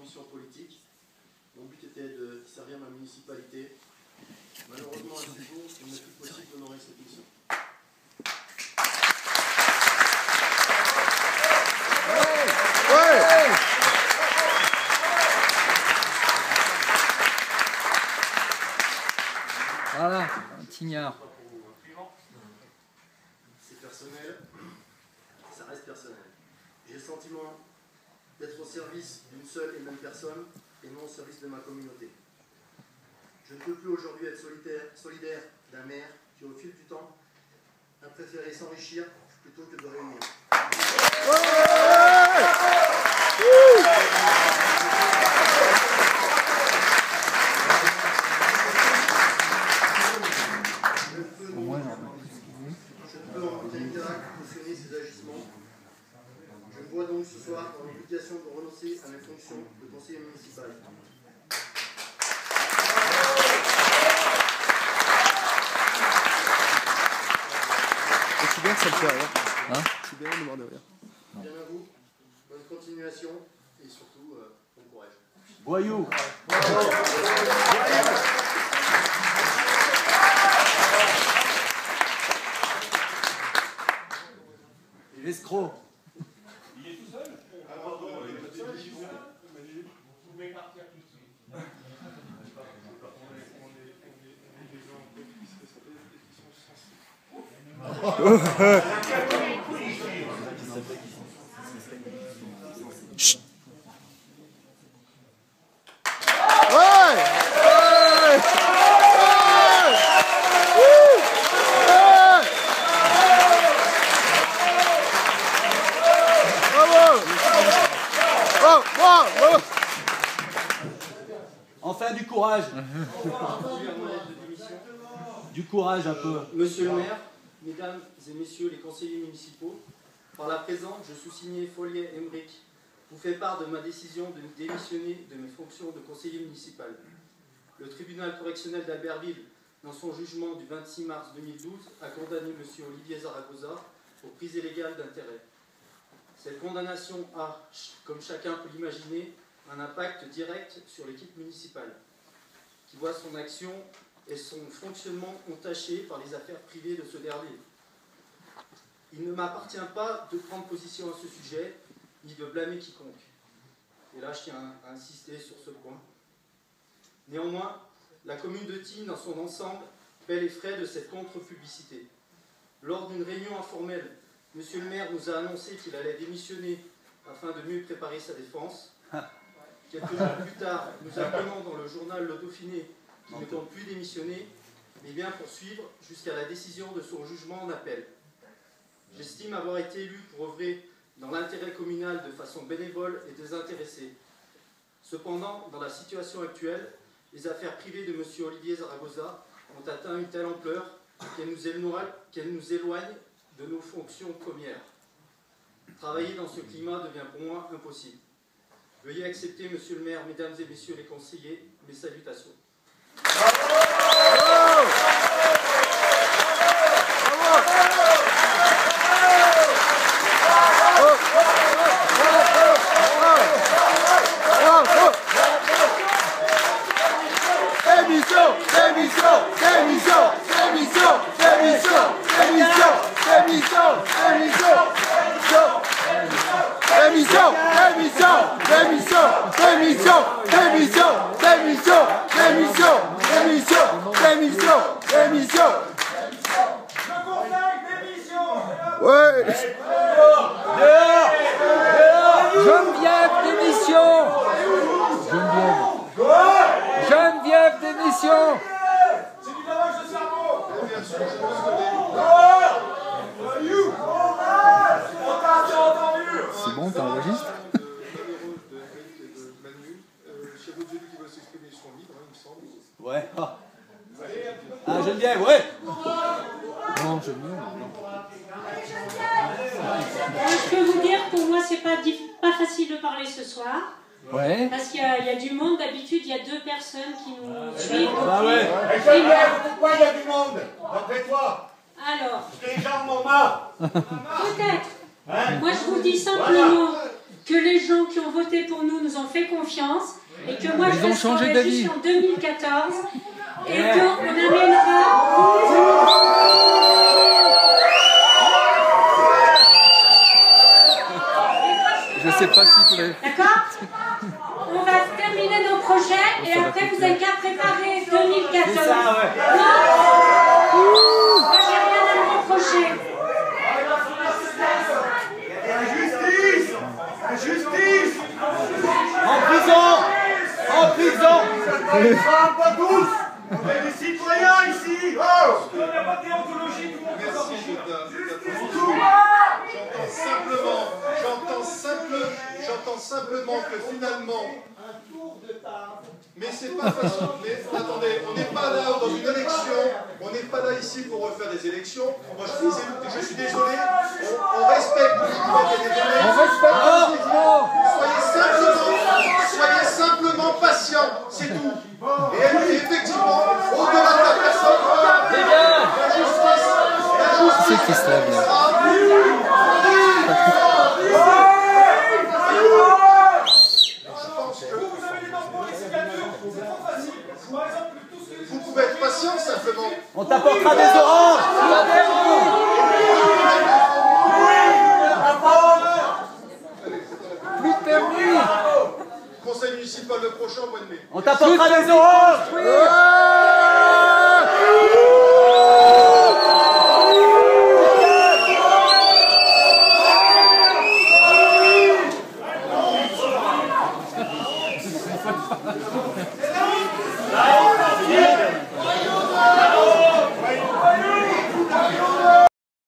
ambition politique. Mon but était de servir ma municipalité. Malheureusement, à ce jour, il n'est plus possible d'honorer cette mission. Voilà, un tignard. C'est personnel, ça reste personnel. J'ai le sentiment d'être au service d'une seule et même personne et non au service de ma communauté. Je ne peux plus aujourd'hui être solidaire d'un maire qui, au fil du temps, a préféré s'enrichir plutôt que de réunir. Je ne peux en aucun cas cautionner ces agissements. Je me vois donc ce soir dans l'obligation de renoncer à mes fonctions de conseiller municipal. Bien, ça le fait rien. Hein? C'est bien de voir de rien. Bien à vous, bonne continuation et surtout bon courage. Voyou. L'escroc. Il est tout seul? Alors, vous pouvez partir tout de suite. Chut. Enfin du courage. Du courage un peu. Monsieur le maire, mesdames et messieurs les conseillers municipaux, par la présente, je sous-signé Follier-Emmerich vous fais part de ma décision de démissionner de mes fonctions de conseiller municipal. Le tribunal correctionnel d'Albertville, dans son jugement du 26 mars 2012, a condamné M. Olivier Zaragoza pour prise illégale d'intérêt. Cette condamnation a, comme chacun peut l'imaginer, un impact direct sur l'équipe municipale, qui voit son action et son fonctionnement entachés par les affaires privées de ce dernier. Il ne m'appartient pas de prendre position à ce sujet, ni de blâmer quiconque. Et là, je tiens à insister sur ce point. Néanmoins, la commune de Tignes, dans son ensemble, paie les frais de cette contre-publicité. Lors d'une réunion informelle, M. le maire nous a annoncé qu'il allait démissionner afin de mieux préparer sa défense. Quelques jours plus tard, nous apprenons dans le journal Le Dauphiné qu'il ne compte plus démissionner, mais bien poursuivre jusqu'à la décision de son jugement en appel. J'estime avoir été élu pour œuvrer dans l'intérêt communal de façon bénévole et désintéressée. Cependant, dans la situation actuelle, les affaires privées de M. Olivier Zaragoza ont atteint une telle ampleur qu'elles nous éloignent de nos fonctions premières. Travailler dans ce climat devient pour moi impossible. Veuillez accepter, Monsieur le maire, mesdames et messieurs les conseillers, mes salutations. Geneviève, démission. Geneviève, démission. C'est du lavage de cerveau. C'est bon, t'enregistres? Ouais. Ah, Geneviève, ouais. Non, je non. Je peux vous dire, pour moi, c'est pas facile de parler ce soir. Ouais. Parce qu'il y a du monde. D'habitude, il y a 2 personnes qui nous suivent. Bah ouais. Pourquoi il y a du monde? D'après toi? Alors, Les gens m'ont marre. peut-être. Hein? Moi, je vous dis simplement, que les gens qui ont voté pour nous ont fait confiance et que moi Ils je ont changé resterai d'avis. jusqu'en 2014 et qu'on amènera... Je sais pas s'il plaît. D'accord? On va terminer nos projets et après vous n'avez qu'à préparer 2014. C'est ça, ouais. Non? Moi j'ai rien à me reprocher. La justice. En prison. En prison. Pas tous. On est des citoyens ici. Oh. Merci, j'entends simplement que finalement. Mais c'est pas facile. Mais attendez, on n'est pas là dans une élection. On n'est pas là ici pour refaire des élections. Moi, je suis désolé. On respecte le choix qui a été donné. On respecte le jugement. Soyez simplement patients, c'est tout. Et effectivement, au-delà de la personne, la justice C'est qui se lève là? vous pouvez être patient simplement. On t'apportera des oranges. Plus de permis. Conseil municipal le prochain au mois de mai. On t'apportera des oranges.